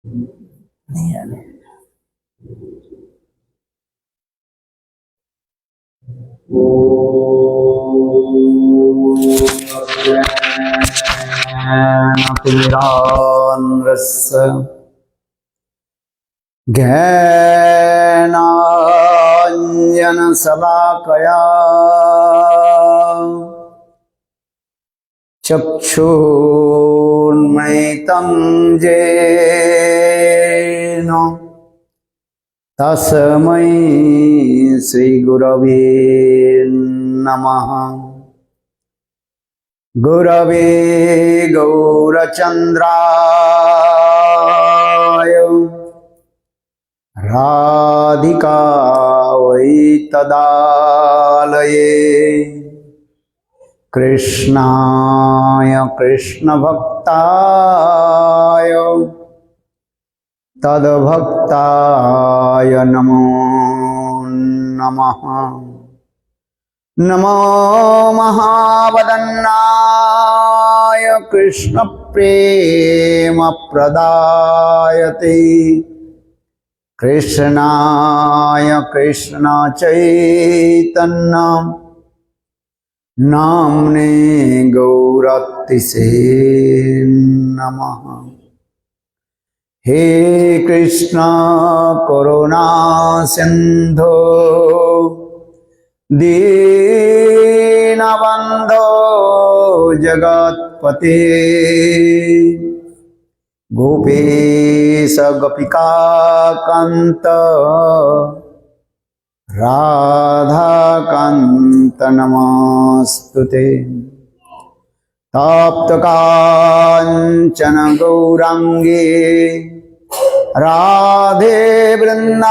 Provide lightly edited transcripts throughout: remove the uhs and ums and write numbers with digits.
नहीं आने। तिमिरान्धस्य ज्ञानाञ्जनशलाकया चक्षुर्मिलितं येन तस्मै श्रीगुरवे नमः। गुरवे गौरचन्द्राय राधिकायै तदालये कृष्णाय कृष्णभक्ताय तद्भक्ताय नमो नमः। नमो महावदन्नाय कृष्णप्रेमप्रदायते कृष्णाय कृष्णचैतन्य नाम्ने गौरतिसे नमः। हे कृष्ण करुणा सिंधु दीनबंधो जगत्पते गोपेश गोपिका कांत राधा कांत नमस्तुते। तप्त कांचन गौरांगे राधे वृंदावनेश्वरी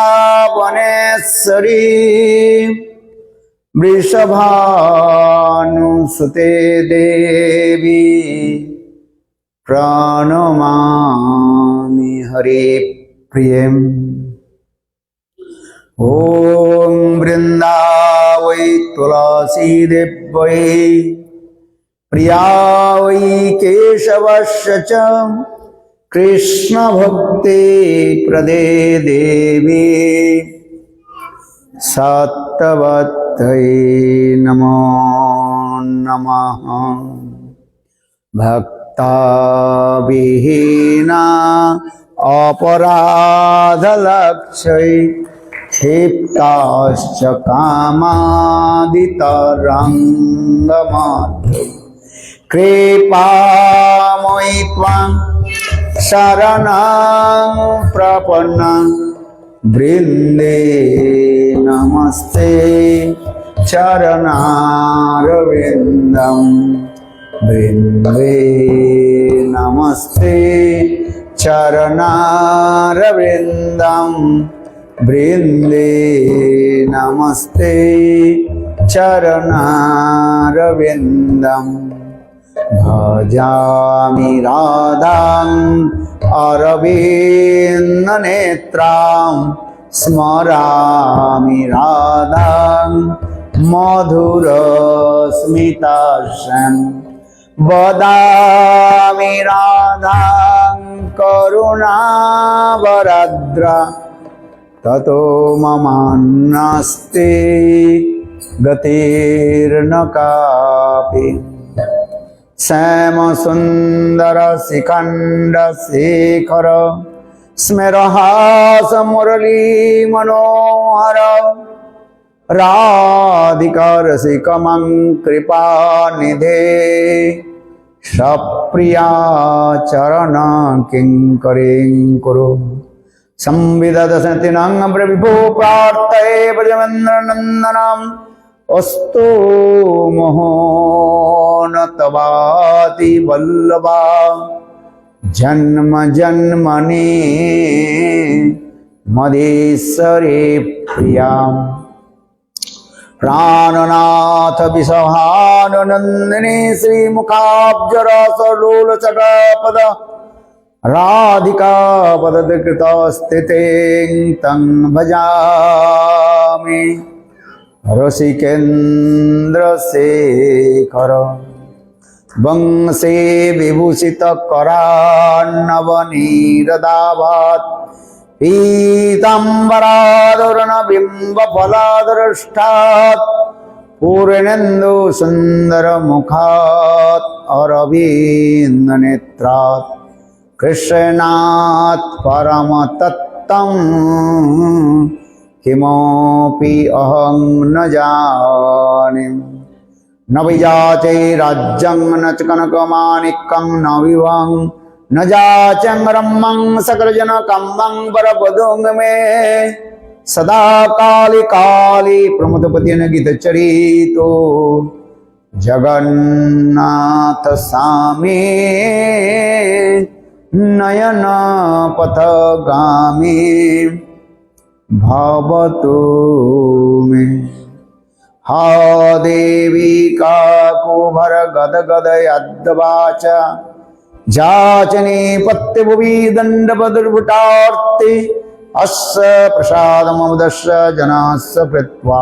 वृषभानुसुते देवी प्रणमामि हरे प्रियम्। ॐ वृंदावै तुलसी देव्यै प्रिया वै केशवस्य च कृष्ण भक्ति प्रदे देवी सत्यवत्यै नमो नमः। भक्ता विहीना अपराधलक्ष्यै क्षिप्ताश्च कामादितरङ्गमात्रै कृपामयि त्वां शरणं प्रपन्नं वृन्दे नमस्ते चरणारविन्दं वृन्दे नमस्ते चरणारविन्दं वृन्दे नमस्ते चरणारविन्दम्। भजामि राधां अरविन्दनेत्रां स्मरामि राधां मधुरस्मितास्यां वदामि राधां करुणावरद्रा ततो ममान्नास्ति गतिर्न कापि। श्याम सुंदर शिखंड शेखर स्मेरहास मुरली मनोहर राधिका रसिकमं कृपा निधे सप्रिया चरण किंकरीं कुरु। संविदधसतिनं प्रविभो प्रार्थये ब्रजमन्द्रनन्दनम् अस्तु मोहन तवाति वल्लभा जन्म जन्मनि मदेश्वरे प्रिया। प्राणनाथ विषहानंदिनी श्रीमुखाब्जरसलोलचटापद राधिका पदकृत स्थितिं तं भजामि रसिकेन्द्र शेखर। वंशे विभूषित करान्नवनीरदाभात् पीताम्बरादरुण बिंब फलादृष्टात् पूर्णेन्दु सुंदर मुखात् अरविंद नेत्रात् कृष्णात् परम तत्तं किमपि अहं न जाने। न विजाचे राज्यं न च कनकमाणिक्यं न विभं न जाचं रम्यं सकलजनकं वरपदुं मे सदा काली काली प्रमोदपतिन गीतचरितो जगन्नाथ स्वामी नयन पथगामी भवतु मे। हा देवी काकुभर गद गद यद्वाच जाचने पत्यभुवि दण्डपदुर्भुटार्ते अस्य प्रसादमुदस्य जनास्य कृत्वा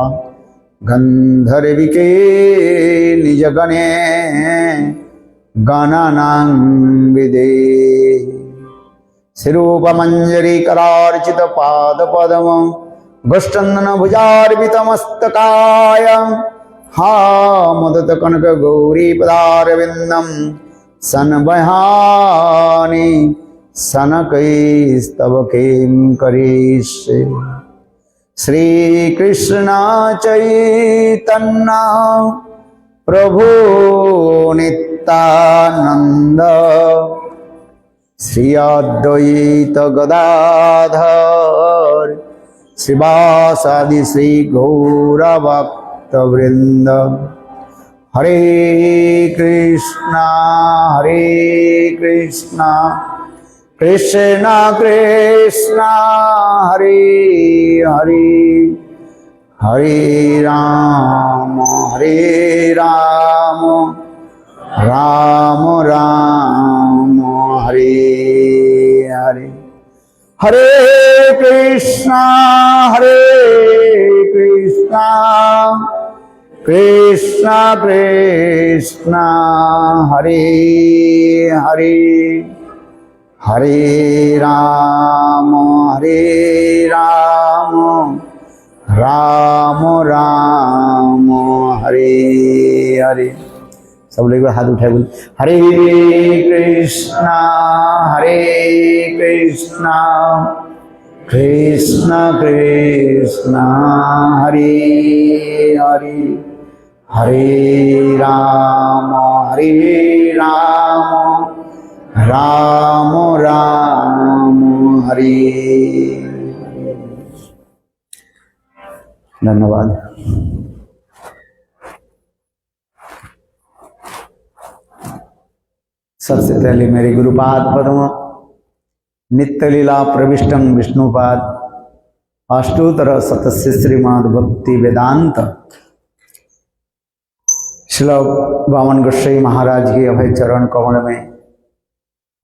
गन्धर्विके निजगणे गणनां विदे। शिरूपमञ्जरी करार्चित पादपद्म गोष्ठन्दन भुजार्पितमस्तकाय हा मुदत कनक गौरी पदारविन्दं सन्वहानि सनकैस्तव किं करिष्ये। श्रीकृष्ण चैतन्य प्रभु नित्यानंद श्री अद्वैत गदाधर श्रीवासादि श्री गौरभक्तवृंद। हरे कृष्णा कृष्ण कृष्ण हरे हरे हरे राम राम राम हरे हरे। हरे कृष्णा कृष्ण कृष्ण हरे हरे हरे राम राम राम हरे हरे। सब लोग हाथ उठाए बोले हरे कृष्णा कृष्ण कृष्ण हरे हरे हरे राम राम राम हरे। धन्यवाद। सबसे पहले मेरे गुरुपाद पद्म नित्य लीला प्रविष्टं विष्णुपाद अष्टोत्तर शतस्य श्रीमद् भक्ति वेदांत श्रील वामन गोसाई महाराज के अभय चरण कमल में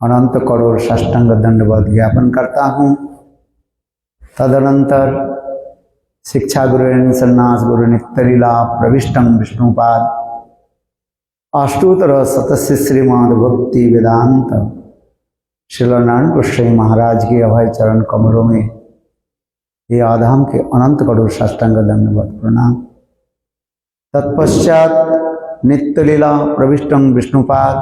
अनंत करोड़ साष्टांग दंडवत ज्ञापन करता हूँ। तदनंतर शिक्षा गुरु सन्यास गुरु नित्य लीला प्रविष्टं विष्णुपाद अष्टोत्तर शतस्य श्रीमद् भक्ति वेदांत श्रील नारायण गोसाई महाराज के अभय चरण कमलों में ये आधाम के अनंत करोड़ साष्टांग दंडवत प्रणाम। तत्पश्चात नित्य लीला प्रविष्टं विष्णुपाद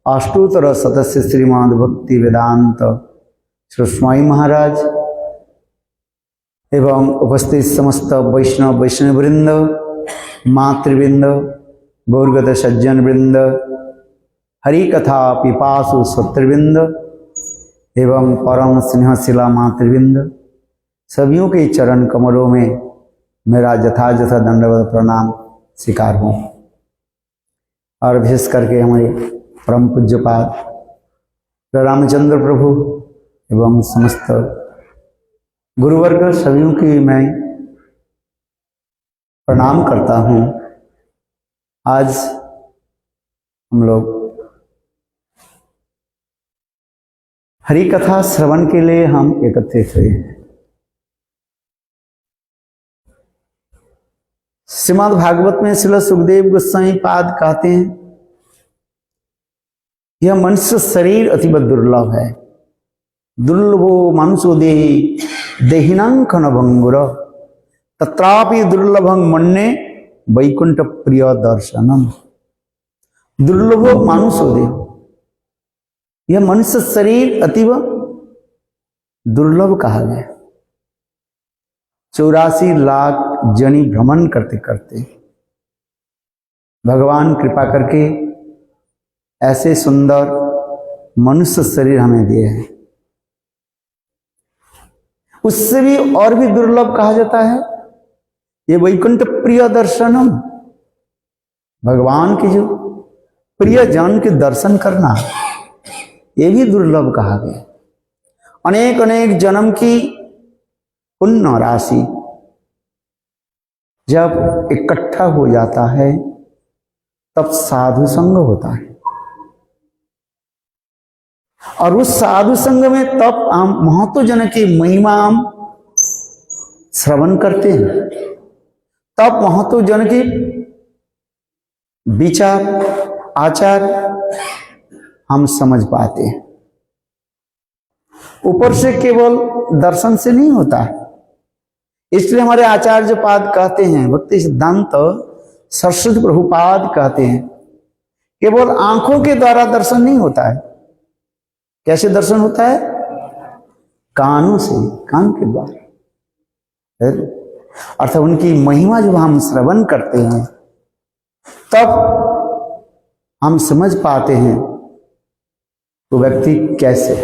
अष्टोत्तर शतस्य श्रीमद् भक्ति वेदांत श्री स्वामी महाराज एवं उपस्थित समस्त वैष्णववृंद मातृवृंद गौरगत सज्जन वृंद हरि कथा पिपासु श्रोतृवृंद एवं परम स्नेहशिला मातृवृंद सभियों के चरण कमलों में मेरा यथायथ दंडवत प्रणाम स्वीकार हूँ। और विशेष करके हमारे परम पूज्यपाद रामचंद्र प्रभु एवं समस्त गुरुवर्ग सभियों की मैं प्रणाम करता हूँ। आज हम लोग हरि कथा श्रवण के लिए हम एकत्रित हुए हैं। श्रीमद् भागवत में श्रील सुखदेव गोस्वामी पाद कहते हैं यह मनुष्य शरीर अतीब दुर्लभ है। दुर्लभो मानुषो देहि देहिनांकन भंगुर तत्रापि दुर्लभं मन्ये वैकुंठ प्रिय दर्शनम। दुर्लभो मानुषो देह, यह मनुष्य शरीर अतीब दुर्लभ कहा गया। 84 लाख जनी भ्रमण करते करते भगवान कृपा करके ऐसे सुंदर मनुष्य शरीर हमें दिए हैं। उससे भी और भी दुर्लभ कहा जाता है ये वैकुंठ प्रिय दर्शनम, भगवान के जो प्रिय जन के दर्शन करना, ये भी दुर्लभ कहा गया। अनेक अनेक जन्म की पुण्य राशि जब इकट्ठा हो जाता है तब साधु संग होता है, और उस साधु संग में तब हम महत्व जन की महिमा हम श्रवण करते हैं, तब महत्व जन की विचार आचार हम समझ पाते हैं। ऊपर से केवल दर्शन से नहीं होता है। इसलिए हमारे आचार्य पाद कहते हैं, भक्ति सिद्धांत सरस्वती प्रभुपाद कहते हैं, केवल आंखों के द्वारा दर्शन नहीं होता है। कैसे दर्शन होता है? कानों से, कान के द्वारा, अर्थात उनकी महिमा जब हम श्रवण करते हैं तब हम समझ पाते हैं तो व्यक्ति कैसे।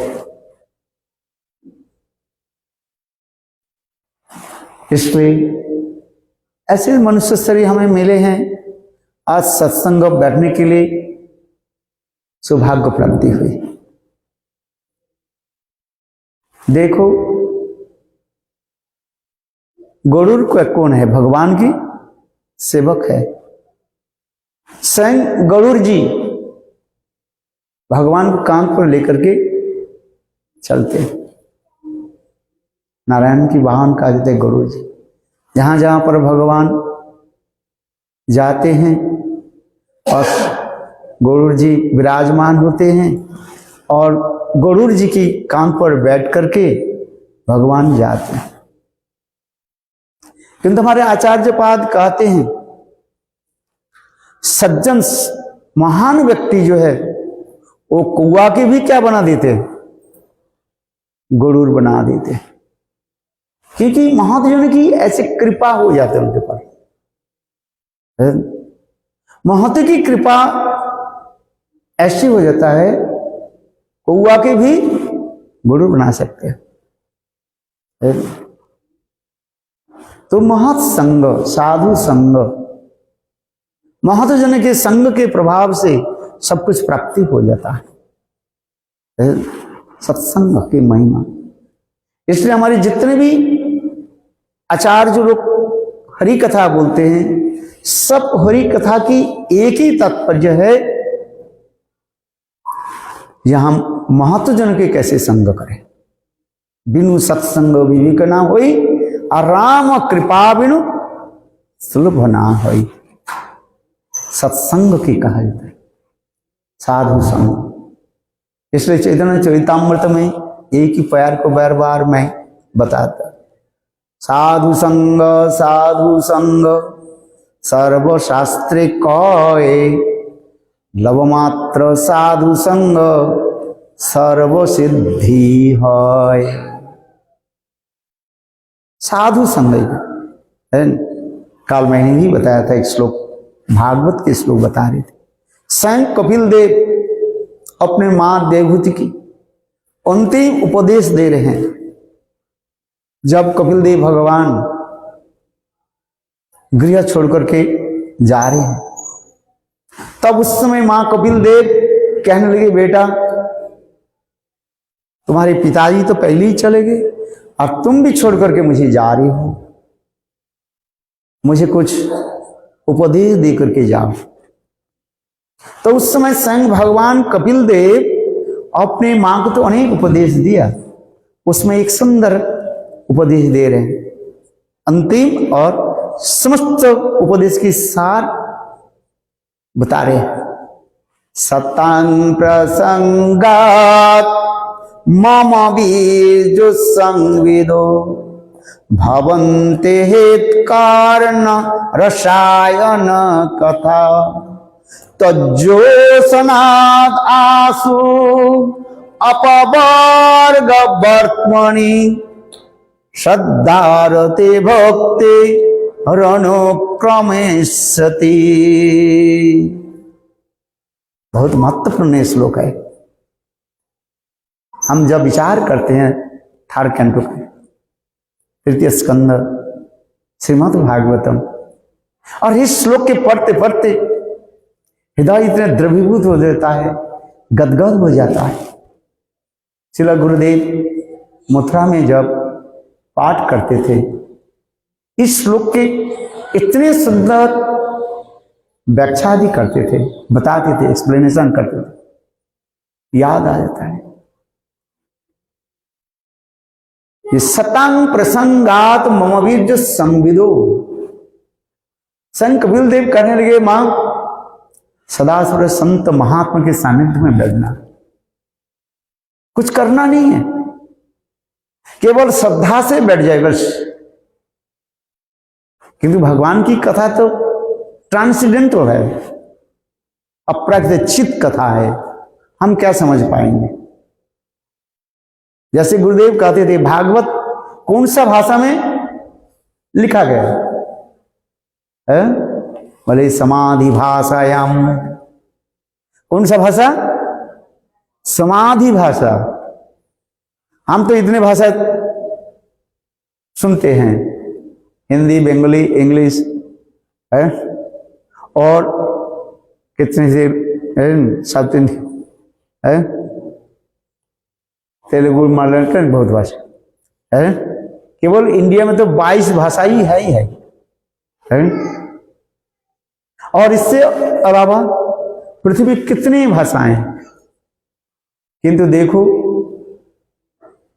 इसलिए ऐसे मनुष्य शरीर हमें मिले हैं। आज सत्संग बैठने के लिए सौभाग्य प्राप्ति हुई। देखो गरुड़ कौन है? भगवान की सेवक है। स्वयं गरुड़ जी भगवान को कांध पर लेकर के चलते। नारायण की वाहन कहा जाते गरुड़ जी। जहां जहां पर भगवान जाते हैं और गरुड़ जी विराजमान होते हैं, और गरुड़ जी की कांध पर बैठ करके भगवान जाते हैं। किंतु हमारे आचार्य पाद कहते हैं सज्जन महान व्यक्ति जो है वो कौवा के भी क्या बना देते? गरुड़ बना देते, क्योंकि महत्वजन की ऐसी कृपा हो जाती है उनके पास। महत्व की कृपा ऐसी हो जाता है कौवा के भी गरुड़ बना सकते हैं। तो महत् संग, साधु संग, महत्वजन के संग के प्रभाव से सब कुछ प्राप्ति हो जाता है। सत्संग की महिमा। इसलिए हमारे जितने भी आचार्य लोग हरि कथा बोलते हैं, सब हरि कथा की एक ही तात्पर्य है, यहां महत्वजन के कैसे संग करें। बिनु सत्संग विवेक ना होई, और राम कृपा बिनु सुलभ ना होई। सत्संग की कहा जाता है, साधु संग। इसलिए चैतन्य चरितामृत में एक ही प्यार को बार बार मैं बताता, साधु संग सर्वशास्त्रे कहे, लवमात्र साधु संग सर्व सिद्धि है। साधु संग है। काल मैंने ही बताया था, एक श्लोक भागवत के श्लोक बता रहे थे। स्वयं कपिल देव अपने मां देवहूति की अंतिम उपदेश दे रहे हैं। जब कपिल देव भगवान गृह छोड़ करके जा रहे हैं, तब उस समय मां कपिल देव कहने लगे, बेटा तुम्हारे पिताजी तो पहले ही चले गए और तुम भी छोड़ करके मुझे जा रही हो, मुझे कुछ उपदेश दे करके जाओ। तो उस समय स्वयं भगवान कपिल देव अपने मां को तो अनेक उपदेश दिया, उसमें एक सुंदर उपदेश दे रहे हैं, अंतिम और समस्त उपदेश की सार बता रहे हैं। सतां प्रसंगात मम बीजु संविदो भवन्ते हितकारण रसायन कथा तज्जोसनाद आसु अपवर्ग वर्त्मनि श्रद्धारते भक्ति रणुक्रमेष्यति। बहुत महत्वपूर्ण श्लोक है। हम जब विचार करते हैं थर्ड कैंटो का तृतीय स्कंद श्रीमद् भागवतम, और इस श्लोक के पढ़ते पढ़ते हृदय इतने द्रवीभूत हो जाता है, गदगद हो जाता है। श्रील गुरुदेव मथुरा में जब पाठ करते थे, इस श्लोक के इतने सुंदर व्याख्या भी करते थे, बताते थे, एक्सप्लेनेशन करते थे, याद आ जाता है। ये सतांग प्रसंगात मम बीज संविदो, संत कपिल देव कहने लगे, मां सदा सर्व संत महात्मा के सानिध्य में बैठना, कुछ करना नहीं है, केवल श्रद्धा से बैठ जाए बस। किंतु भगवान की कथा तो ट्रांसेंडेंटल है, अप्रत्यक्षित कथा है, हम क्या समझ पाएंगे। जैसे गुरुदेव कहते थे, भागवत कौन सा भाषा में लिखा गया है? बोले समाधि भाषायाम। कौन सा भाषा? समाधि भाषा। हम तो इतने भाषा सुनते हैं, हिंदी, बंगाली, इंग्लिश है, और कितने से साउथ इंडियन है, तेलुगु, मलयालम, बहुत भाषा है। केवल इंडिया में तो 22 भाषा ही है। और इससे अलावा पृथ्वी कितनी भाषाएं हैं। किंतु देखो,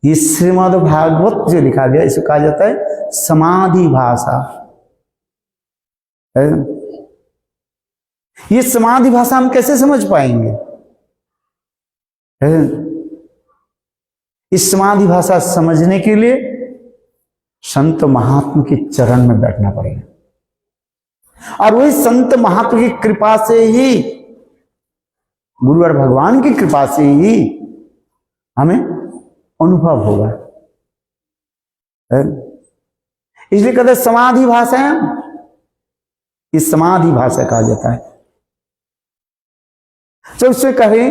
ये श्रीमद् भागवत जो लिखा गया, इसे कहा जाता है समाधि भाषा है। ये समाधि भाषा हम कैसे समझ पाएंगे? है? इस समाधि भाषा समझने के लिए संत महात्मा के चरण में बैठना पड़ेगा, और वही संत महात्मा की कृपा से ही, गुरु और भगवान की कृपा से ही हमें अनुभव होगा। इसलिए कहते समाधि भाषा है, इस समाधि भाषा कहा जाता है। जब उससे कहे,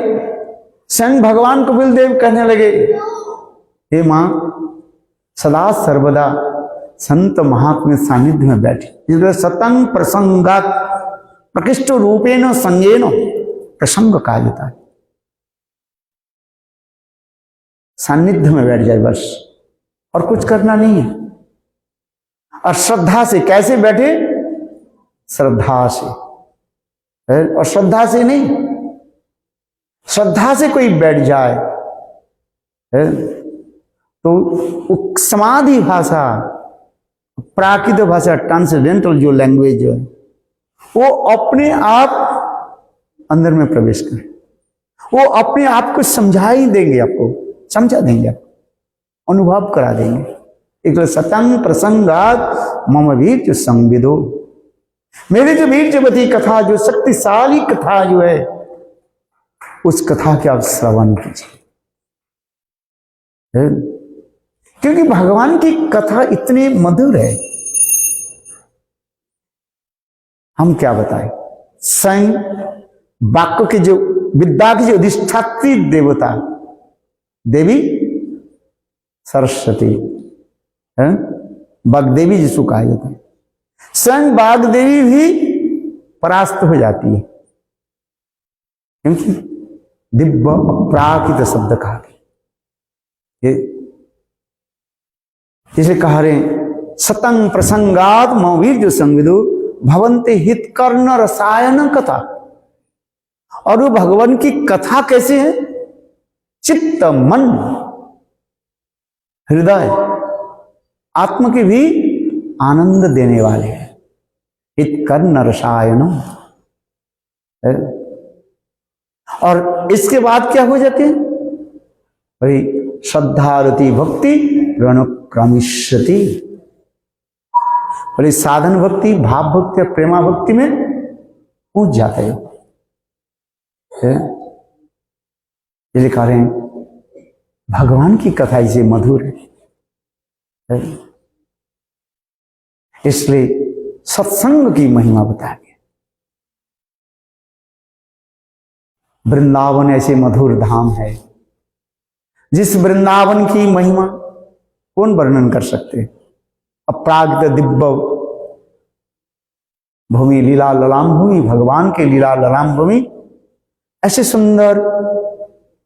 स्वयं भगवान कपिल देव कहने लगे, हे मां सदा सर्वदा संत महात्मा सानिध्य में बैठे। इसलिए सतंग प्रसंगात प्रकृष्ट रूपेण संगेन प्रसंग कहा जाता है। सानिध्य में बैठ जाए बस, और कुछ करना नहीं है। और श्रद्धा से कैसे बैठे? श्रद्धा से, और श्रद्धा से नहीं, श्रद्धा से कोई बैठ जाए तो समाधि भाषा, प्राकृत भाषा, ट्रांसेंडेंटल जो लैंग्वेज है, वो अपने आप अंदर में प्रवेश करे, वो अपने आप को समझा ही देंगे, आपको समझा देंगे, आपको अनुभव करा देंगे। एक सतंग प्रसंगात मम वीर्य संविदो, मेरी जो वीर्यवती कथा, जो शक्तिशाली कथा जो है, उस कथा के आप श्रवण कीजिए। क्योंकि भगवान की कथा इतनी मधुर है, हम क्या बताएं। स्वयं वाक्य के जो विद्या की जो अधिष्ठात्री देवता देवी सरस्वती है, वाग्देवी जिसको कहा जाता है, स्वयं वाग्देवी भी परास्त हो जाती है, क्योंकि दिव्य प्राकृत शब्द कहा गया। जिसे कह रहे सतंग प्रसंगात मवीर्य संविदु भवन्ते हित कर्ण रसायन कथा। और वो भगवान की कथा कैसे है? चित्त, मन, हृदय, आत्मा के भी आनंद देने वाले हैं। हित कर्ण रसायन, और इसके बाद क्या हो जाते हैं भाई? श्रद्धारति भक्ति अनुक्रमिष्यति। बोले साधन भक्ति, भाव भक्ति और प्रेमा भक्ति में पहुंच जाते हो। ये लिखा रहे हैं भगवान की कथा इसे मधुर है, इसलिए सत्संग की महिमा बताया गया। वृंदावन ऐसे मधुर धाम है जिस वृंदावन की महिमा कौन वर्णन कर सकते? अपरागित दिव्य भूमि, लीला ललाम भूमि, भगवान के लीला ललाम भूमि, ऐसे सुंदर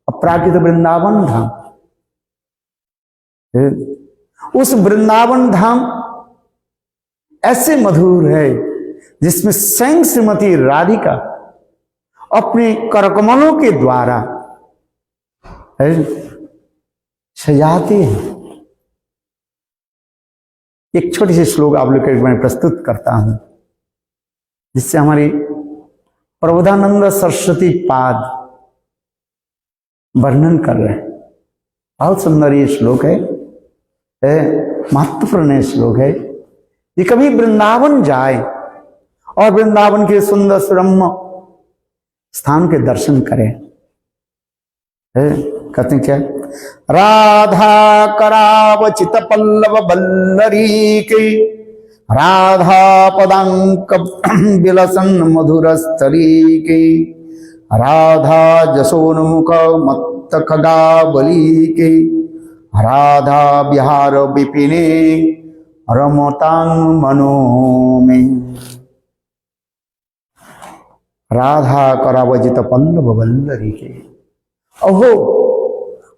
अपरागित वृंदावन धाम। उस वृंदावन धाम ऐसे मधुर है जिसमें स्वयं श्रीमती राधिका अपने करकमलों के द्वारा सजाते हैं। एक छोटी सी श्लोक आप लोग के मैं प्रस्तुत करता हूं, जिससे हमारी प्रबोधानंद सरस्वती पाद वर्णन कर रहे हैं। बहुत सुंदर ये श्लोक है, महत्वपूर्ण श्लोक है। ये कभी वृंदावन जाए और वृंदावन के सुंदर सुरम्य स्थान के दर्शन करें। कहते हैं क्या? राधा करावचित पल्लव बल्लरी के, राधा पदांक विलसन मधुर स्थली के, राधा जसोन्मुख मत्त खगा बली के, राधा बिहार विपिने रमतांग मनो में। राधा करावजित पल्लव बल्लरी के। ओहो,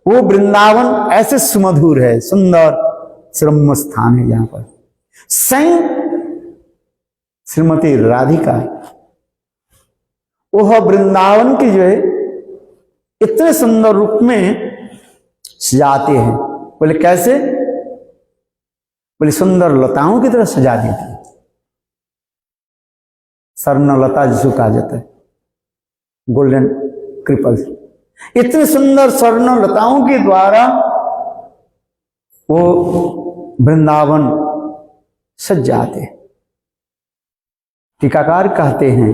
वो वृंदावन ऐसे सुमधुर है, सुंदर श्रम स्थान है। यहां पर स्वयं श्रीमती राधिका वह वृंदावन की जो है इतने सुंदर रूप में सजाते हैं। बोले कैसे? बोले सुंदर लताओं की तरह सजा देती है। स्वर्ण लता जिसको कहा जाता है, गोल्डन क्रिपल्स, इतने सुंदर स्वर्ण लताओं के द्वारा वो वृंदावन सज जाते। टीकाकार कहते हैं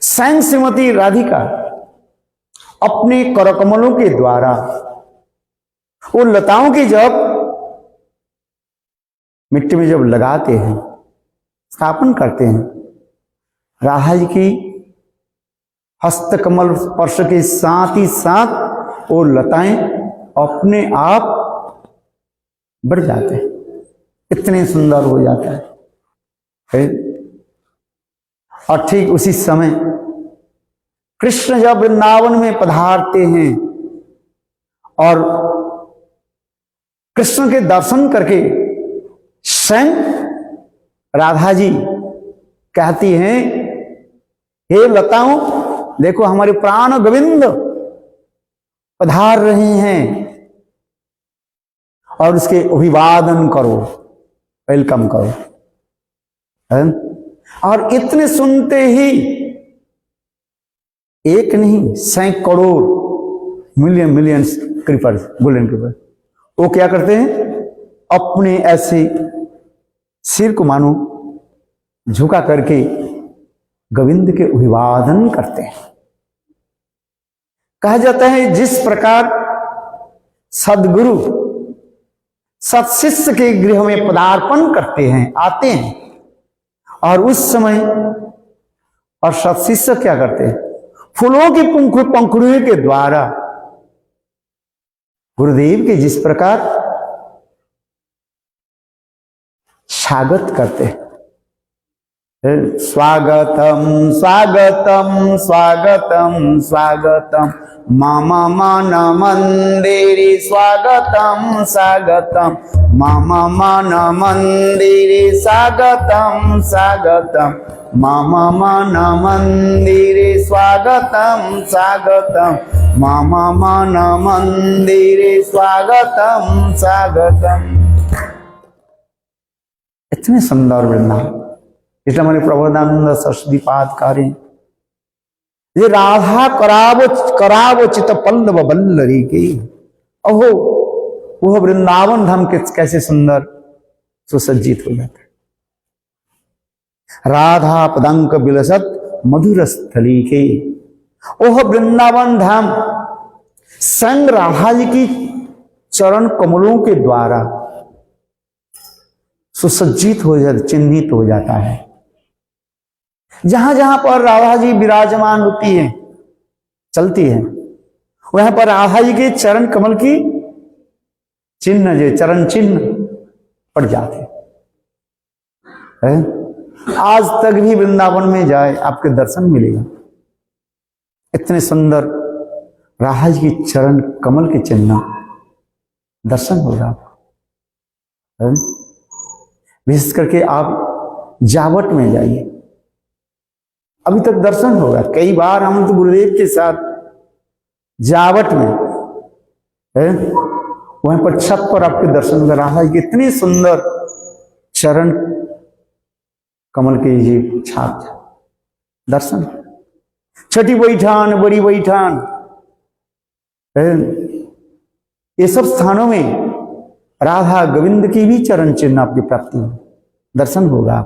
स्वयं श्रीमती राधिका अपने करकमलों के द्वारा वो लताओं की जब मिट्टी में जब लगाते हैं, स्थापन करते हैं, राधा जी की हस्तकमल स्पर्श के साथ ही साथ वो लताएं अपने आप बढ़ जाते हैं, इतने सुंदर हो जाता है। और ठीक उसी समय कृष्ण जब वृंदावन में पधारते हैं और कृष्ण के दर्शन करके स्वयं राधा जी कहती हैं, हे लताओं देखो हमारे प्राण गोविंद पधार रहे हैं और उसके अभिवादन करो, वेलकम करो। और इतने सुनते ही एक नहीं सैकड़ों मिलियन क्रीपर्स, गोल्डन क्रीपर, वो क्या करते हैं? अपने ऐसे सिर को मानो झुका करके गोविंद के अभिवादन करते हैं। कहा जाता है जिस प्रकार सदगुरु सत्शिष्य के गृह में पदार्पण करते हैं, आते हैं, और उस समय और सत्शिष्य क्या करते हैं? फूलों की पंखुड़ियों के द्वारा गुरुदेव के जिस प्रकार स्वागत करते हैं, स्वागतम स्वागतम स्वागतम स्वागतम मम मन मंदिरे, स्वागतम स्वागतम मम मन मंदिरे, स्वागतम स्वागतम मम मन मंदिरे, स्वागतम स्वागतम मम मन मंदिरे, स्वागतम स्वागतम। इतने सुंदर वृंदावन, इसलिए हमारे प्रबोधानंद सरस्वती पाद कार्य ये राधा करावोचित पल्लव बल्लरी की। ओहो, वह वृंदावन धाम कैसे सुंदर सुसज्जित हो जाता है। राधा पदंक बिलसत मधुर स्थली के। ओह वृंदावन धाम संग राधा जी की चरण कमलों के द्वारा सुसज्जित हो जाता, चिन्हित हो जाता है। जहां जहां पर राधा जी विराजमान होती है, चलती है, वहां पर राधा जी के चरण कमल की चिन्ह, जो चरण चिन्ह पड़ जाते हैं। आज तक भी वृंदावन में जाए आपके दर्शन मिलेगा, इतने सुंदर राधा जी की चरण कमल के चिन्ह दर्शन होगा। विशेष करके आप जावट में जाइए, अभी तक दर्शन होगा। कई बार हम तो गुरुदेव के साथ जावट में है, वहां पर छत पर आपके दर्शन होगा। राधा जी कितनी सुंदर चरण कमल के ये छाप दर्शन। छोटी बैठान, बड़ी बैठान, ये सब स्थानों में राधा गोविंद की भी चरण चिन्ह आपकी प्राप्ति हो, दर्शन होगा।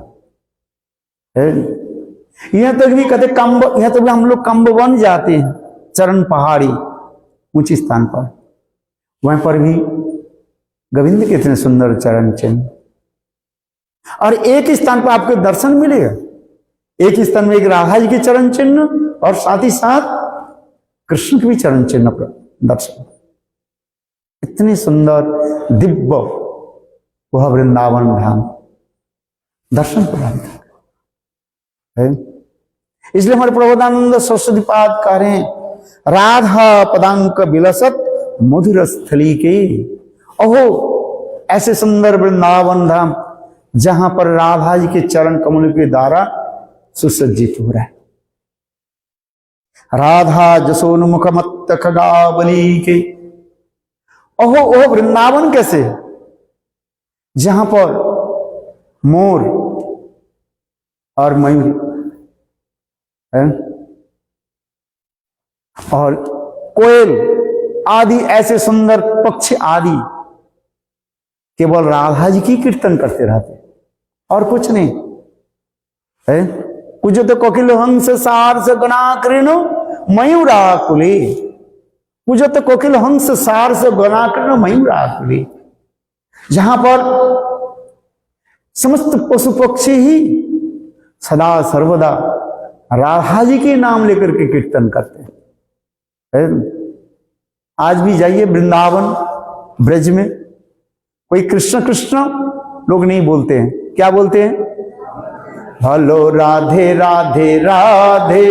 यहां तक भी कहते कंब, यहां तक भी हम लोग कंब बन जाते हैं, चरण पहाड़ी ऊंची स्थान पर, वहां पर भी गोविंद के इतने सुंदर चरण चिन्ह। और एक स्थान पर आपको दर्शन मिलेगा, एक स्थान में एक राधा जी के चरण चिन्ह और साथ ही साथ कृष्ण के भी चरण चिन्ह पर दर्शन। इतनी सुंदर दिव्य वह वृंदावन धाम दर्शन प्रदान है। इसलिए हमारे प्रबोधानंद सरस्वती पाद कह रहे हैं, राधा पदांक विलसत मधुर स्थली के। ओहो, ऐसे सुंदर वृंदावन धाम जहां पर राधा जी के चरण कमल के द्वारा सुसज्जित हो रहा है। राधा जसोन्मुख मत्त खगावली के। ओहो, ओह वृंदावन कैसे, जहां पर मोर और मयूर है और कोयल आदि ऐसे सुंदर पक्षी आदि केवल राधा जी की कीर्तन करते रहते और कुछ नहीं है। कुछ तो कोकिल हंस सार से गना कृणु मयूराकुले, कुछ तो कोकिल हंस सार से गना कृणु मयूराकुले, जहां पर समस्त पशु पक्षी ही सदा सर्वदा राधा जी के नाम लेकर के कीर्तन करते हैं। आज भी जाइए वृंदावन ब्रज में, कोई कृष्ण कृष्ण लोग नहीं बोलते हैं, क्या बोलते हैं? हलो राधे राधे राधे,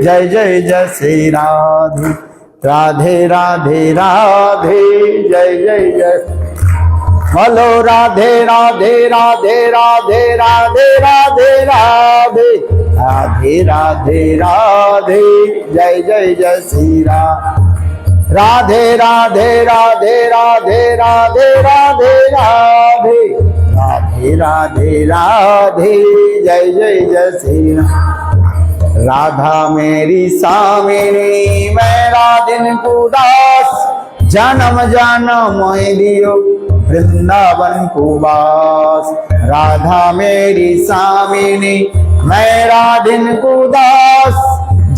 जय जय जय श्री राधे, राधे राधे राधे, जय जय जय। हलो राधे राधे राधे राधे राधे राधे राधे, राधे राधे राधे, जय जय जय श्री राम। राधे राधे राधे राधे राधे राधे राधे, राधे राधे राधे, जय जय जय श्री राम। राधा मेरी सामिनी मैं राधिन को दास, जन्म जन्म मोहि दियो वृंदावन को वास। राधा मेरी सामिनी मैं राधिन को दास,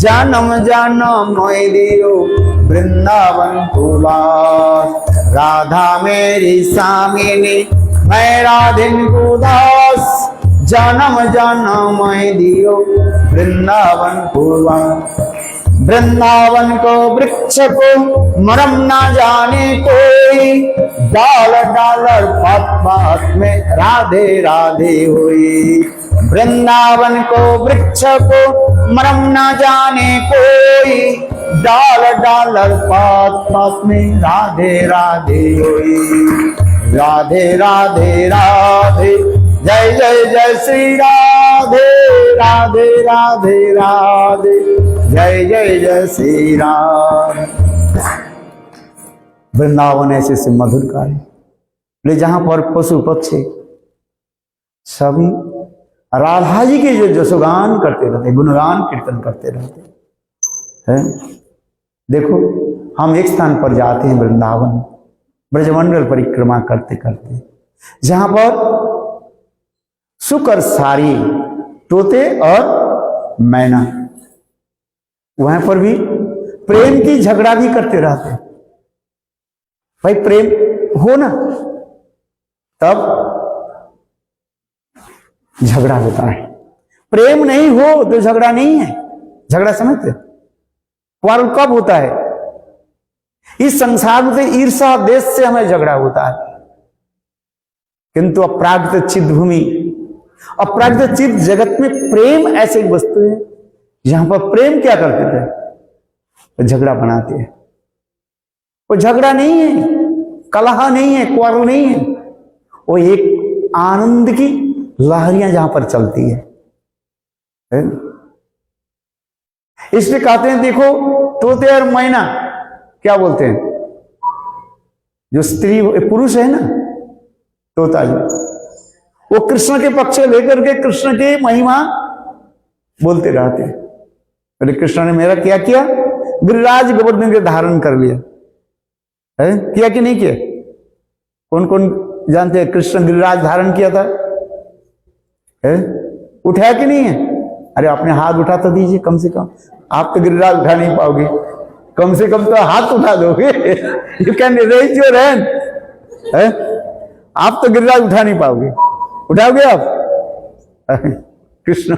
जन्म जन्म मोहि दियो वृंदावन को वास। राधा मेरी सामिनी मैं राधिन को दास, जन्म जन्म मोहि दियो वृंदावन को वास। वृंदावन को वृक्ष को मरम ना जाने कोई, डाल डालर पात पात में राधे राधे हुई। वृंदावन को वृक्ष को मरम ना जाने कोई, डाल डालर पात पात में राधे राधे हुई। राधे राधे राधे, जय जय जय श्री राधे, राधे राधे राधे, जय जय जय श्री राम। वृंदावन ऐसे से मधुर कार्य ले, जहां पर पशु पक्षी सभी राधा जी के जो जसोगान करते रहते, गुणगान कीर्तन करते रहते। है? देखो हम एक स्थान पर जाते हैं वृंदावन, ब्रजमंडल परिक्रमा करते करते, जहां पर सुख और सारी, तोते और मैना, वहां पर भी प्रेम की झगड़ा भी करते रहते। भाई प्रेम हो ना तब झगड़ा होता है, प्रेम नहीं हो तो झगड़ा नहीं है। झगड़ा समझते? क्वारल कब होता है? इस संसार में ईर्षा देश से हमें झगड़ा होता है, किंतु अपराजित चित्त भूमि, अपराजित चित्त जगत में प्रेम ऐसी वस्तु है जहां पर प्रेम क्या करते थे? तो झगड़ा बनाते हैं। वो झगड़ा नहीं है, कलह नहीं है, क्वारल नहीं है, वो एक आनंद की लहरियां जहां पर चलती है। इसलिए कहते हैं देखो तोते और मैना क्या बोलते हैं, जो स्त्री पुरुष है ना तोता जी, वो कृष्ण के पक्ष लेकर के कृष्ण के महिमा बोलते रहते हैं। बोले कृष्ण ने मेरा क्या किया? गिरिराज गोवर्धन के धारण कर लिया है, किया कि नहीं किया? कौन कौन जानते हैं कृष्ण गिरिराज धारण किया था? है? उठाया कि नहीं है? अरे आपने हाथ उठा तो दीजिए कम से कम, आप तो गिरिराज उठा नहीं पाओगे, कम से कम तो हाथ उठा दोगे। You can raise your hand, आप तो गिरिराज उठा नहीं पाओगे, उठाओगे आप? कृष्ण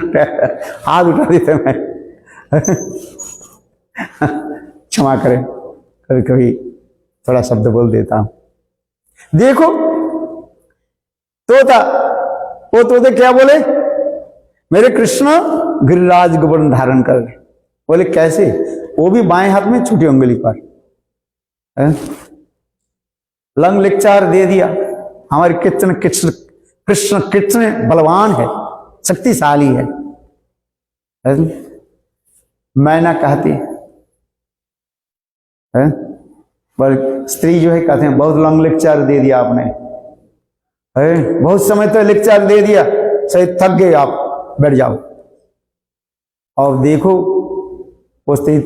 हाथ उठा देते। मैं क्षमा करें, कभी कभी थोड़ा शब्द बोल देता हूं। देखो तोता, वो तोते क्या बोले? मेरे कृष्ण गिरिराज गोवर्धन धारण कर। बोले कैसे? वो भी बाएं हाथ में छोटी उंगली पर। लंग लेक्चर दे दिया। हमारे कृष्ण कृष्ण कृष्ण कृष्ण बलवान है, शक्तिशाली है। मैना कहती है, पर स्त्री जो है कहते हैं बहुत लंग लेक्चर दे दिया आपने, बहुत समय तो लेक्चर दे दिया, सही थक गए आप, बैठ जाओ। और देखो वो स्त्री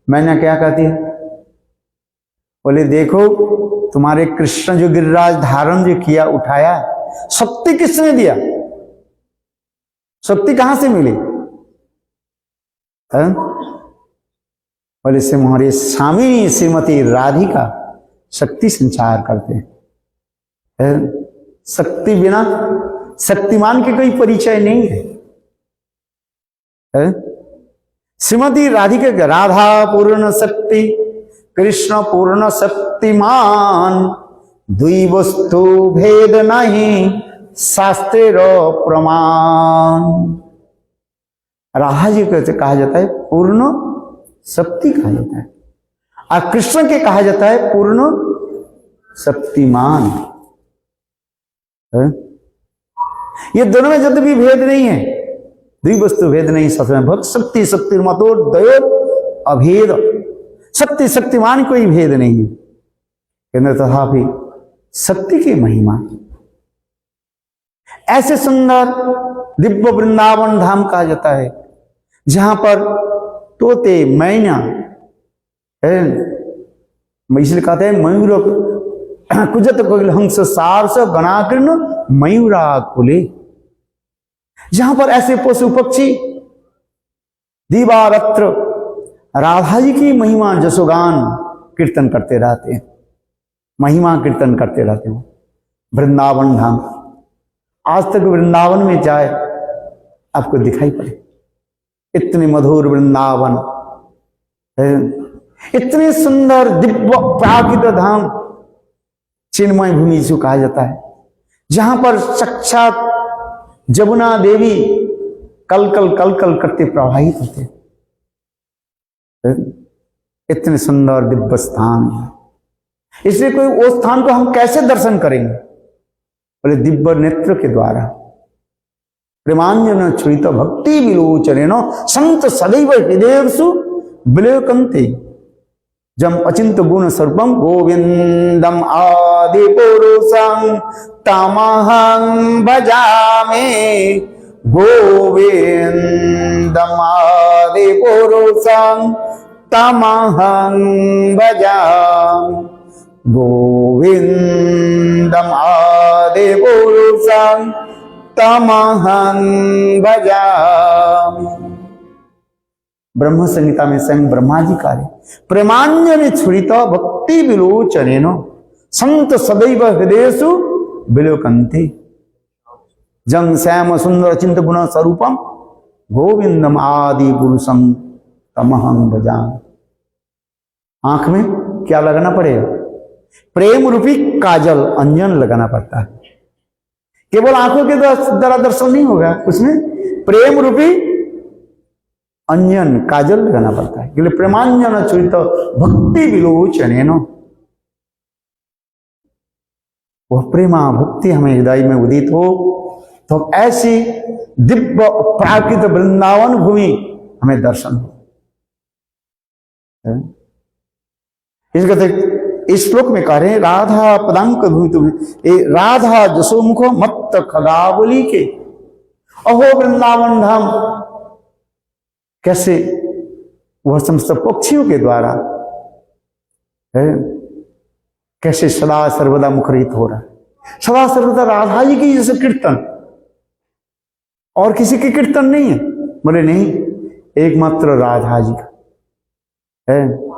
मैना क्या कहती है? बोले देखो तुम्हारे कृष्ण जो गिरिराज धारण जो किया, उठाया, शक्ति किसने दिया? शक्ति कहां से मिली? बोले से हमारे स्वामी श्रीमती राधिका शक्ति संचार करते हैं। शक्ति बिना शक्तिमान के कोई परिचय नहीं है। श्रीमती राधिका, राधा पूर्ण शक्ति कृष्ण पूर्ण शक्तिमान, दुई वस्तु भेद नहीं शास्त्र प्रमाण। राधा जी को कहा जाता है पूर्ण शक्ति कहा जाता है, और कृष्ण के कहा जाता है पूर्ण शक्तिमान। ये दोनों में जब भी भेद नहीं है, द्वि वस्तु भेद नहीं सच में, भक्त शक्ति शक्ति मतो दयो अभेद, शक्ति शक्तिमान कोई भेद नहीं है, किंतु तथापि शक्ति की महिमा। ऐसे सुंदर दिव्य वृंदावन धाम कहा जाता है जहां पर तोते मैना, इसलिए कहते हैं मयूर कुजत कोकिल हंस सारस गणाकृण मयूराकुले, जहां पर ऐसे पशु पक्षी दीवारत्र राधा जी की महिमा जसोगान कीर्तन करते रहते हैं, महिमा कीर्तन करते रहते हैं। वृंदावन धाम, आज तक वृंदावन में जाए आपको दिखाई पड़े, इतने मधुर वृंदावन, इतने सुंदर दिव्य प्राकृत धाम, चिन्मय भूमि जो कहा जाता है, जहां पर साक्षात जमुना देवी कल कल कल कल करते प्रवाहित होते। इतने सुंदर दिव्य स्थान, इसलिए कोई वो स्थान को हम कैसे दर्शन करेंगे? बोले दिव्य नेत्र के द्वारा। प्रेमांजन छुरित भक्ति विलोचन संत सदैव हृदयसु विलोकन्ते, जम अचिंत गुण स्वरूपम गोविंदम आदि पुरुषं तमहं भजामि, गोविंदम आदि पुरुषं तमहं भजामि गोविंदम आदिपुरुषं तमहं भजामि। ब्रह्म संहिता में स्वयं ब्रह्मा जी का प्रेमांजलि छुरित भक्ति विलोचनेन संत सदैव हृदयेषु विलोकन्ते जंग श्याम सुंदर चिंत गुण स्वरूपम गोविंदम आदि पुरुषम तमहं भजामि। आंख में क्या लगाना पड़ेगा? प्रेम रूपी काजल अंजन लगाना पड़ता है। केवल आंखों के द्वारा दर्शन नहीं होगा, उसमें प्रेम रूपी अंजन काजल लगाना पड़ता है। क्योंकि प्रेमांजन चुरित भक्ति विलोचनेन, वह प्रेमा भक्ति हमें हृदय में उदित हो तो ऐसी दिव्य प्राकृत वृंदावन भूमि हमें दर्शन हो। इस श्लोक में कह रहे हैं राधा पदांक भूमि तुम्हें, राधा जसोमुख मत्त खगावली के अहो वृंदावन धाम। कैसे वह समस्त पक्षियों के द्वारा कैसे सदा सर्वदा मुखरित हो रहा है, सदा सर्वदा राधा जी की जैसे कीर्तन, और किसी के कीर्तन नहीं है। बोले नहीं, एकमात्र राधा जी का है।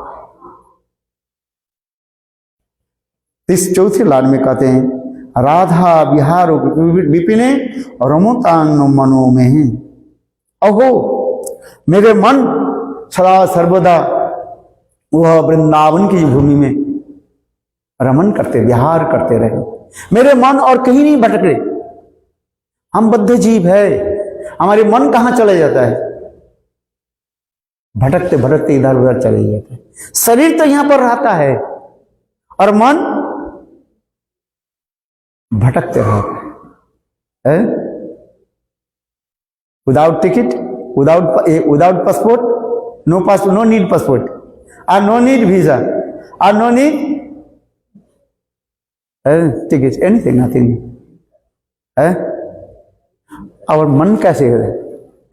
इस चौथी लाइन में कहते हैं राधा विहारो विपिने रमोतांग मनो में, अहो मेरे मन सदा सर्वदा वह वृंदावन की भूमि में रमन करते विहार करते रहे। मेरे मन और कहीं नहीं भटके। हम बद्ध जीव है, हमारे मन कहां चले जाता है? भटकते भटकते इधर उधर चले जाते हैं। शरीर तो यहां पर रहता है और मन भटकते रहता है। Without ticket, without passport, no need passport, और नो नीड वीजा, और no need ticket, anything, nothing है। और मन कैसे है?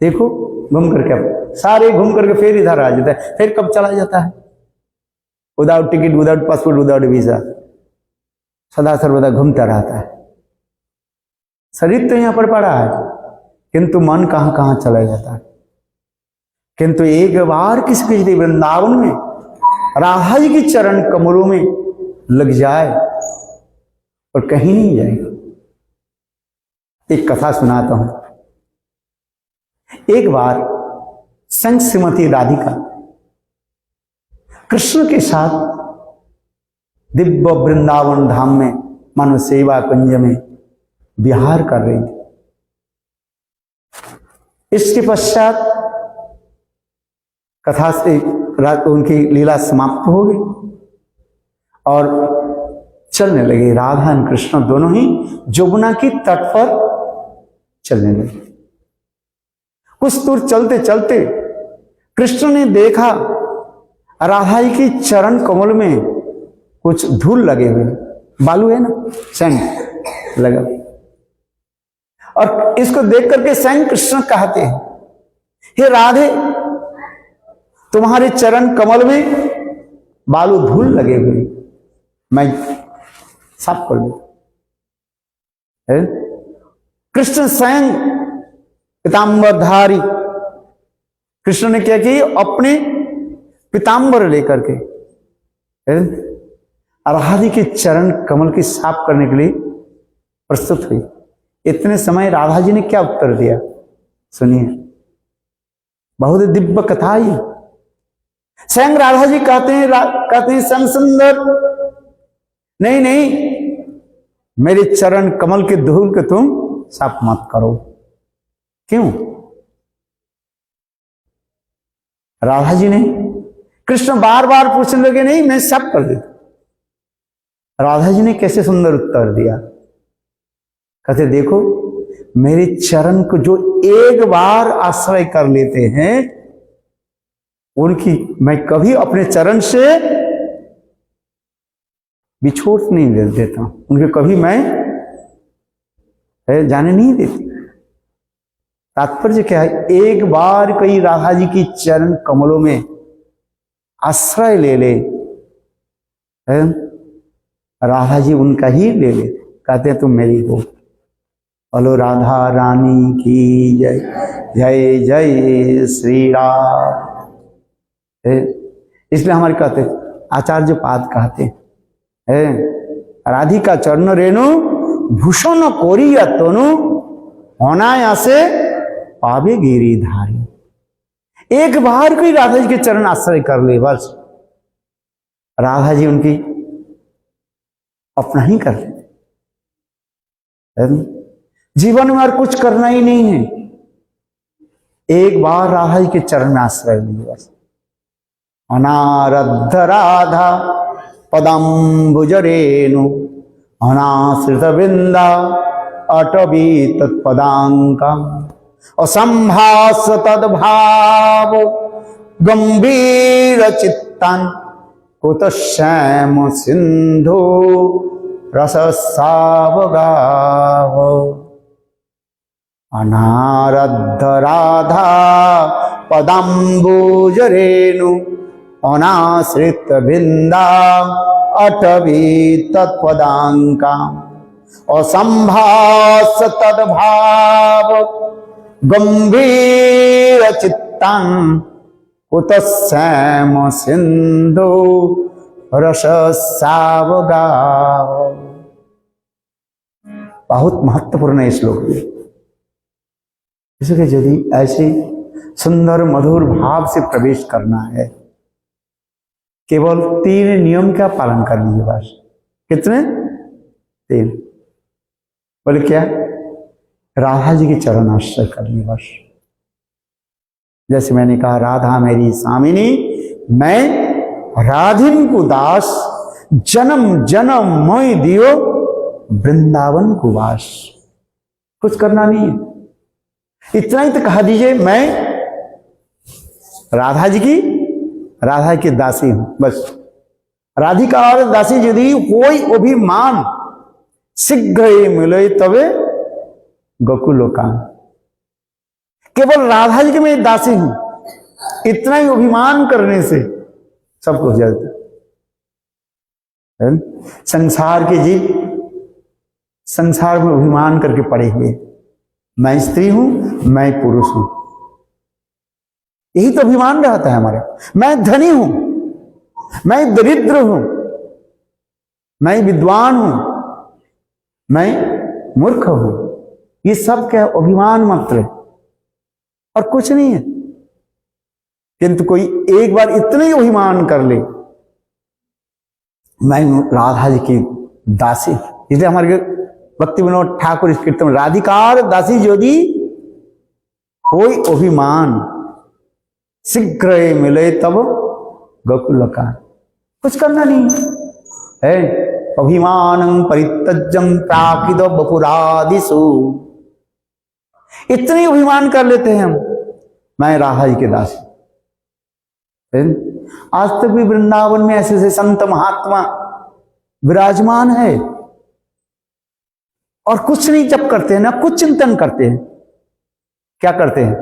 देखो घूम करके, सारे घूम करके फिर इधर आ जाता है, फिर कब चला जाता है? Without ticket, without passport, without visa, सदा सर्वदा घूमता रहता है। शरीर तो यहां पर पड़ा है, किंतु मन कहां कहां चला जाता है। किंतु एक बार किसी वृंदावन में राधा जी की चरण कमलों में लग जाए और कहीं नहीं जाएगा। एक कथा सुनाता हूं। एक बार संग श्रीमती राधिका कृष्ण के साथ दिव्य वृंदावन धाम में मानो सेवा कुंज में विहार कर रही थी। इसके पश्चात कथा से उनकी लीला समाप्त हो गई और चलने लगे। राधा और कृष्ण दोनों ही यमुना की तट पर चलने लगे। कुछ दूर चलते चलते कृष्ण ने देखा राधा जी की चरण कमल में कुछ धूल लगे हुए, बालू है ना, सैंड लगा। और इसको देख करके स्वयं कृष्ण कहते हैं, हे राधे, तुम्हारे चरण कमल में बालू धूल लगे हुए, मैं साफ कर दूं। कृष्ण स्वयं पीतांबरधारी, कृष्ण ने क्या किया? अपने पीतांबर लेकर के राधा के चरण कमल की साफ करने के लिए प्रस्तुत हुई। इतने समय राधा जी ने क्या उत्तर दिया सुनिए, बहुत दिव्य कथा ही। स्वयं राधा जी कहते हैं श्याम सुंदर, नहीं नहीं, मेरे चरण कमल के धूल के तुम साफ मत करो। क्यों? राधा जी ने, कृष्ण बार बार पूछने लगे, नहीं मैं साफ कर देता। राधा जी ने कैसे सुंदर उत्तर दिया, कहते देखो, मेरे चरण को जो एक बार आश्रय कर लेते हैं, उनकी मैं कभी अपने चरण से बिछोड़ नहीं देता, उनके कभी मैं जाने नहीं देती। तात्पर्य क्या है? एक बार कई राधा जी की चरण कमलों में आश्रय ले ले, राधा जी उनका ही ले ले, कहते हैं तुम मेरी हो। बोलो राधा रानी की जय, जय जय श्री राम। इसलिए हमारे कहते आचार्य पाद कहते हैं, राधिका चरण रेणु भूषण कोरिया तनु अनायासे पावे गिरिधारी। एक बार कोई राधा जी के चरण आश्रय कर ले, बस राधा जी उनकी अपना ही कर ले। जीवन में और कुछ करना ही नहीं है, एक बार राधा जी के चरण में आश्रय लिए बस। अनारब्ध राधा पदम्बुज रेणु अनाश्रित वृंदा अटवी तत्पदांका असंभास तद्भाव गंभीर चित्तान कुतश्याम सिंधु रससावगाव। अनारब्ध राधा पदाम्बुज रेणु अनाश्रित वृंदा अटवी तत्पदांका असंभास तद्भाव गंभीर चित्तान कुतश्याम सिंधु रससावगाव। बहुत महत्वपूर्ण है श्लोक में। इसलिए यदि ऐसे सुंदर मधुर भाव से प्रवेश करना है, केवल 3 नियम का पालन कर लीजिए बस। कितने? 3। बोले क्या? राधा जी के चरण आश्रय कर लिए बस। जैसे मैंने कहा, राधा मेरी स्वामिनी, मैं राधिन को दास, जन्म जन्म मोय दियो वृंदावन को वास। कुछ करना नहीं है, इतना ही तो कहा दीजिए, मैं राधा की दासी हूं बस। राधिका और दासी यदि कोई अभिमान शीघ्र ही मिले तबे गोकुलोका। केवल राधा जी की मैं दासी हूं, इतना ही अभिमान करने से सब कुछ जाता है। संसार के जीव संसार में अभिमान करके पड़े हुए, मैं स्त्री हूं, मैं पुरुष हूं, यही तो अभिमान रहता है हमारे। मैं धनी हूं, मैं दरिद्र हूं, मैं विद्वान हूं, मैं मूर्ख हूं, ये सब क्या अभिमान मात्र है और कुछ नहीं है। किंतु कोई एक बार इतने ही अभिमान कर ले, मैं राधा जी की दासी। इसलिए हमारे भक्ति विनोद ठाकुर इस कीर्तन राधिकार दासी यदि कोई अभिमान शीघ्र मिले तब गोकुल का। कुछ करना नहीं है। अभिमानं परित्यज्यं प्राकृत बपुरादिषु। इतने अभिमान कर लेते हैं हम, मैं राधा जी के दासी। आज तक भी वृंदावन में ऐसे ऐसे संत महात्मा विराजमान है और कुछ नहीं जप करते हैं, ना कुछ चिंतन करते हैं। क्या करते हैं?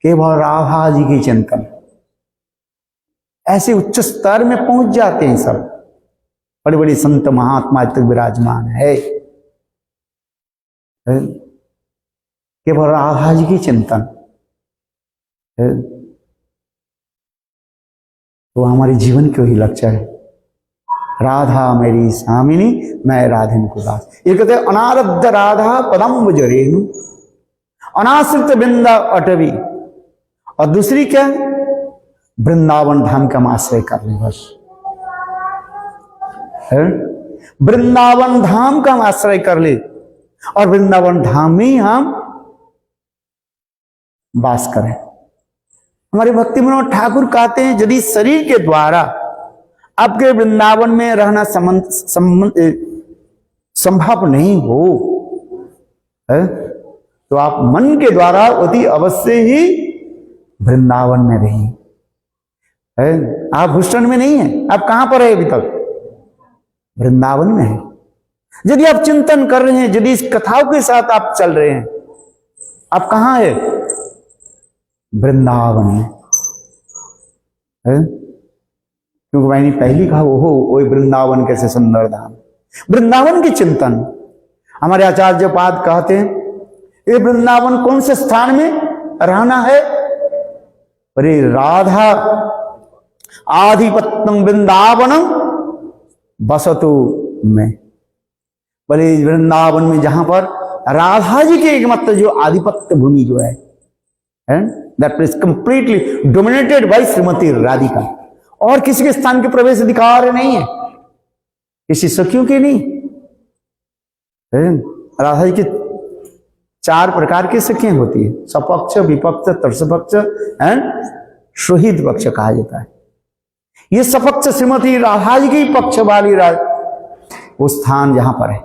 केवल राधा जी की चिंतन। ऐसे उच्च स्तर में पहुंच जाते हैं सब। बड़े बड़े संत महात्मा तक विराजमान है, केवल राधा जी की चिंतन। तो हमारे जीवन के वही लक्ष्य है, राधा मेरी स्वामिनी, मैं राधिन को दास। ये कहते हैं अनारब्ध राधा पदम्बुज रेणु अनाश्रित वृंदा अटवी। और दूसरी क्या? वृंदावन धाम का हम आश्रय कर ले बस। वृंदावन धाम का हम आश्रय कर ले और वृंदावन धाम में हम वास करें। हमारे भक्ति विनोद ठाकुर कहते हैं, यदि शरीर के द्वारा आपके वृंदावन में रहना संभव नहीं हो तो आप मन के द्वारा अति अवश्य ही वृंदावन में रहिए। आप हुस्टन में नहीं है, आप कहां पर है? अभी तक वृंदावन में है। यदि आप चिंतन कर रहे हैं, यदि इस कथाओं के साथ आप चल रहे हैं, आप कहां है? वृंदावन में है। क्योंकि मैंने पहली कहा ओहो वो वृंदावन कैसे सुंदर धाम, वृंदावन की चिंतन। हमारे आचार्य पाद कहते हैं ये वृंदावन कौन से स्थान में रहना है? अरे राधा आधिपत्यम वृंदावनम बसतु में, बोले वृंदावन में जहां पर राधा जी के एकमात्र जो आधिपत्य भूमि जो है that is completely dominated by Shrimati Radhika, और किसी के स्थान के प्रवेश अधिकार नहीं है, किसी सखियों के नहीं। राधा जी की 4 प्रकार की सखियां होती है, सपक्ष, विपक्ष, तर्सपक्ष एंड सुहृद पक्ष कहा जाता है। ये सपक्ष श्रीमती राधा जी की पक्ष वाली वो स्थान जहां पर है,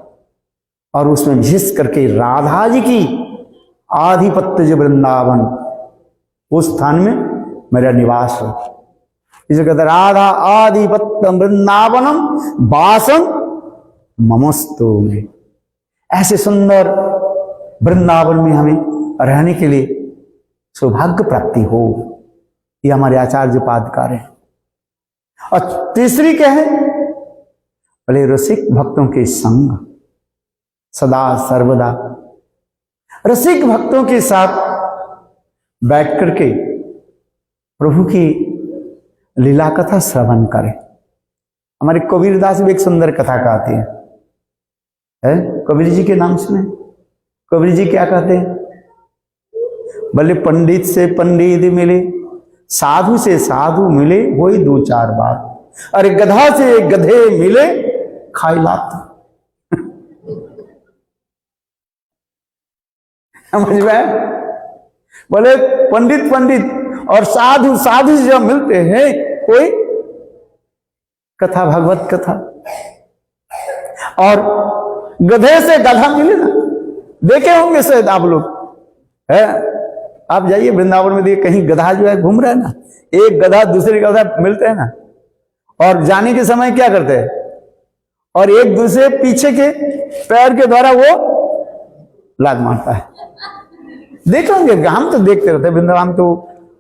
और उसमें विशेष करके राधा जी की आधिपत्य जो वृंदावन, उस स्थान में मेरा निवास है। इसे कहते राधा आधिपत्य वृंदावनम वासम ममस्तु में। ऐसे सुंदर वृंदावन में हमें रहने के लिए सौभाग्य प्राप्ति हो, ये हमारे आचार्य पादकार है। और तीसरी क्या है? बोले रसिक भक्तों के संग सदा सर्वदा, रसिक भक्तों के साथ बैठ करके प्रभु की लीला कथा श्रवण करें। हमारे कबीरदास भी एक सुंदर कथा कहते हैं, कबीर जी के नाम सुने? कबीर जी क्या कहते हैं? बोले पंडित से पंडित मिले, साधु से साधु मिले, वही 2-4 बात, अरे गधा से गधे मिले, खाई लात। समझ में? बोले पंडित पंडित और साधु साधु जब मिलते हैं, कोई कथा भागवत कथा, और गधे से गधा मिले ना, देखे होंगे शायद आप लोग, है आप जाइए वृंदावन में देखिए, कहीं गधा जो है घूम रहा है ना, एक गधा दूसरे गधा मिलते हैं ना, और जाने के समय क्या करते हैं, और एक दूसरे पीछे के पैर के द्वारा वो लात मारता है। देख होंगे, हम तो देखते रहते वृंदावन तो,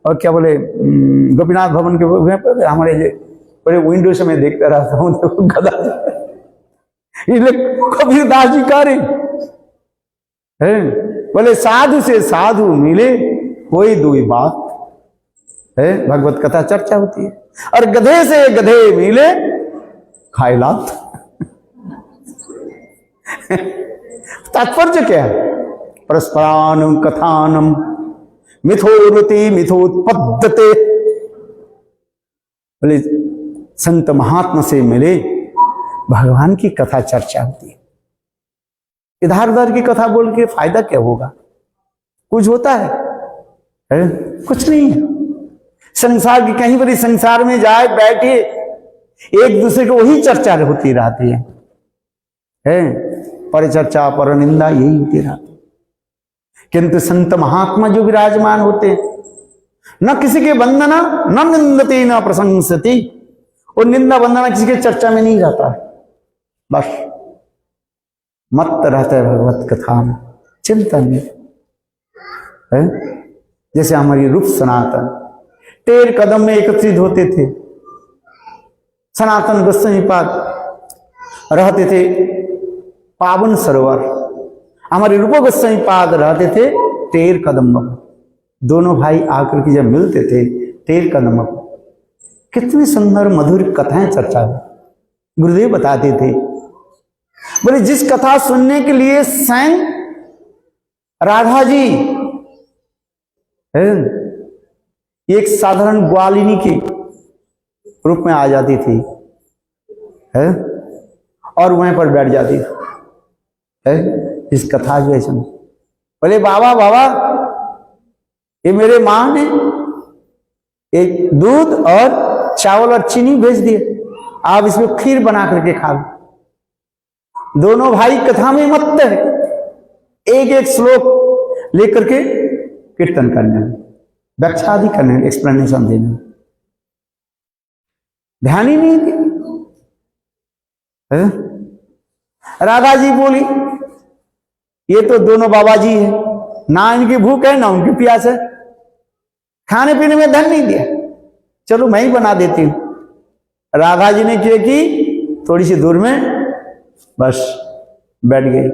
और क्या बोले गोपीनाथ भवन के हमारे बड़े विंडो से मैं देखता रहता हूँ, तो गधा इसलिए कबीरदास जी कह रहे बोले साधु से साधु मिले, कोई 2 बात है, भगवत कथा चर्चा होती है, और गधे से गधे मिले, खाए लात। तात्पर्य क्या है? परस्परानुम कथानम मिथोरति मिथोत्पद्यते। बोले संत महात्मा से मिले, भगवान की कथा चर्चा होती है। इधर उधर की कथा बोल के फायदा क्या होगा? कुछ होता है? कुछ नहीं है। संसार की कहीं बड़ी संसार में जाए बैठे, एक दूसरे को वही चर्चा होती रहती है, पर चर्चा पर निंदा यही होती रहती। किंतु संत महात्मा जो विराजमान होते हैं, न किसी के वंदना न निंदती न प्रशंसती, और निंदा वंदना किसी के चर्चा में नहीं जाता है, बस मत रहता है भगवत कथा में, चिंतन में। जैसे हमारी रूप सनातन टेर कदम में एकत्रित होते थे, सनातन गोस्वामी पाद रहते थे पावन सरोवर, हमारे रूप गोस्वामी पाद रहते थे टेर कदम। दोनों भाई आकर के जब मिलते थे टेर कदम, कितनी सुंदर मधुर कथाएं चर्चा गुरुदेव बताते थे। बोले जिस कथा सुनने के लिए स्वयं राधा जी एक साधारण ग्वालिनी के रूप में आ जाती थी, और वहीं पर बैठ जाती थी, इस कथा जो है सुन। बोले बाबा बाबा, ये मेरे मां ने एक दूध और चावल और चीनी भेज दिए, आप इसमें खीर बना करके खा लो। दोनों भाई कथा में मत्त है, एक एक श्लोक लेकर के कीर्तन करने में, व्याख्या आदि करने में, एक्सप्लेनेशन देने में ध्यान ही नहीं दिया। राधा जी बोली ये तो दोनों बाबा जी है, ना इनकी भूख है ना उनकी प्यास है, खाने पीने में धन नहीं दिया, चलो मैं ही बना देती हूं। राधा जी ने क्या की, थोड़ी सी दूर में बस बैठ गई।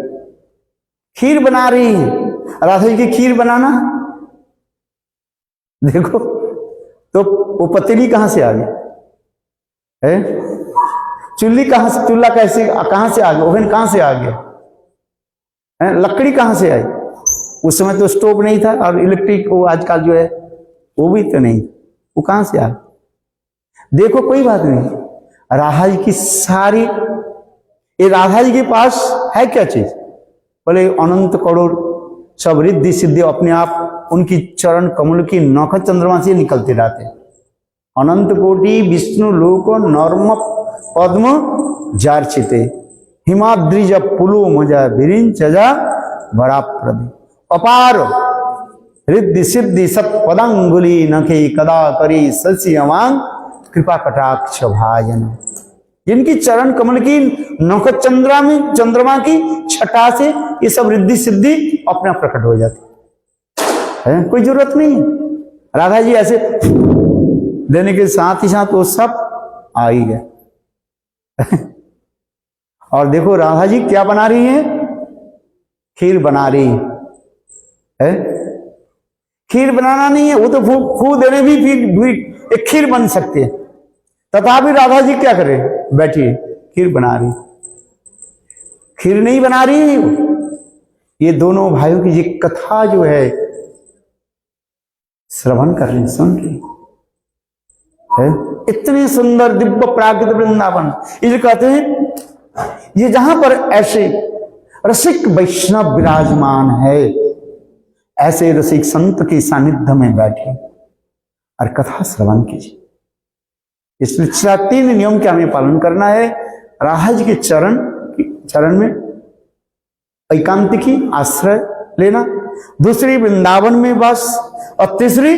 खीर बना रही है, राधा जी की खीर बनाना देखो, तो वो पतीली कहां से आ गई है, चूल्ही कहां से, चूल्हा कैसे कहां से आ गया, ओवन कहां से आ गया है, लकड़ी कहां से आई। उस समय तो स्टोव नहीं था, और इलेक्ट्रिक वो आजकल जो है वो भी तो नहीं, वो कहां से आ गया। देखो कोई बात नहीं, राधा जी की सारी, ये राधा जी के पास है क्या चीज, बोले अनंत करोड़ सब रिद्धि सिद्धि अपने आप उनकी चरण कमल की नौख चंद्रमा से निकलते रहते। अनंत कोटि विष्णु लोक नर्म पद्म जार्चिते हिमाद्रिज पुलो मजा विरिंच बड़ा प्रदे अपार रिद्धि सिद्धि सत्पदांगुली नखे कदा करी सस्यवांग कृपा कटाक्ष भाजन। जिनकी चरण कमल की नौख चंद्रमा की छटा से ये सब रिद्धि सिद्धि अपना प्रकट हो जाती है, कोई जरूरत नहीं। राधा जी ऐसे देने के साथ ही साथ वो सब आ ही गए। और देखो राधा जी क्या बना रही है, खीर बना रही है। खीर बनाना नहीं है, वो तो फू देने भी फिर एक खीर बन सकती है, तथापि राधा जी क्या करे, बैठिए खीर बना रही। खीर नहीं बना रही है, ये दोनों भाइयों की ये कथा जो है श्रवण कर रही, सुन रही है। इतने सुंदर दिव्य प्राकृत वृंदावन, ये कहते हैं ये जहां पर ऐसे रसिक वैष्णव विराजमान है, ऐसे रसिक संत के सानिध्य में बैठे और कथा श्रवण कीजिए। इसलिए 3 नियम के हमें पालन करना है। राधा जी के चरण में एकांतिकी आश्रय लेना, दूसरी वृंदावन में बस, और तीसरी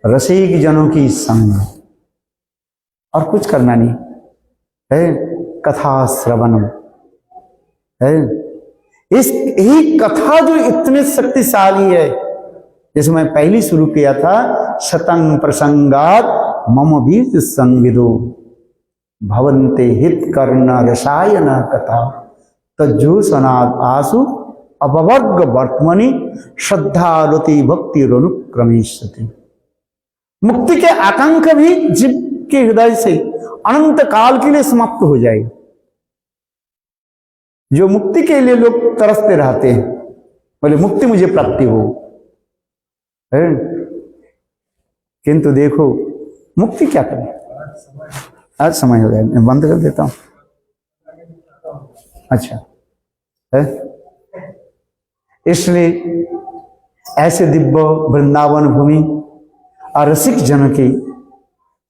रसिक जनों की संग, और कुछ करना नहीं है। कथा श्रवणम है, इस यही कथा जो इतने शक्तिशाली है, जैसे मैं पहले शुरू किया था, शतंग प्रसंगात मम बीज संविदो भवन्ते हित कर्ण रसायन कथा तज्जोसनाद आसु अपवर्ग वर्तमनि श्रद्धारति भक्ति अनुक्रमेष्यति। मुक्ति के आकांक्षा भी जीव के हृदय से अनंत काल के लिए समाप्त हो जाएगी। जो मुक्ति के लिए लोग तरसते रहते हैं, बोले मुक्ति मुझे प्राप्ति हो, है? किंतु देखो मुक्ति क्या करे। आज समय हो गया, मैं बंद कर देता हूं। अच्छा है, इसलिए ऐसे दिव्य वृंदावन भूमि और रसिक जन की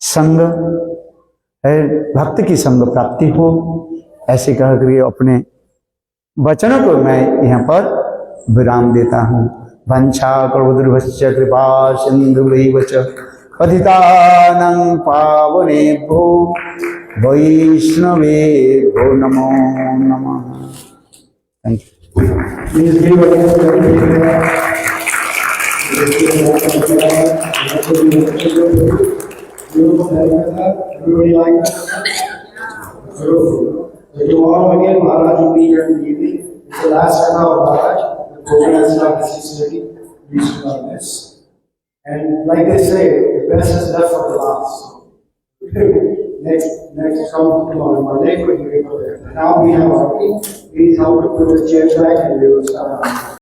संग है, भक्त की संग प्राप्ति हो, ऐसे कह करके अपने वचनों को मैं यहाँ पर विराम देता हूँ। वंशा कल्पतरुभ्यश्च कृपा सिन्धुभैव च पतितानां पावनेभ्यो वैष्णवेभ्यो नमो नमः। Thank you. So tomorrow again, Maharaj will be here in the evening. It's the last Sabha of Maharaj. The program is not necessary. We should not miss. And like they say, the best is left for the last. Next come tomorrow Monday, when you go there. Now we have our tea. Please help to put the chairs back and we will start.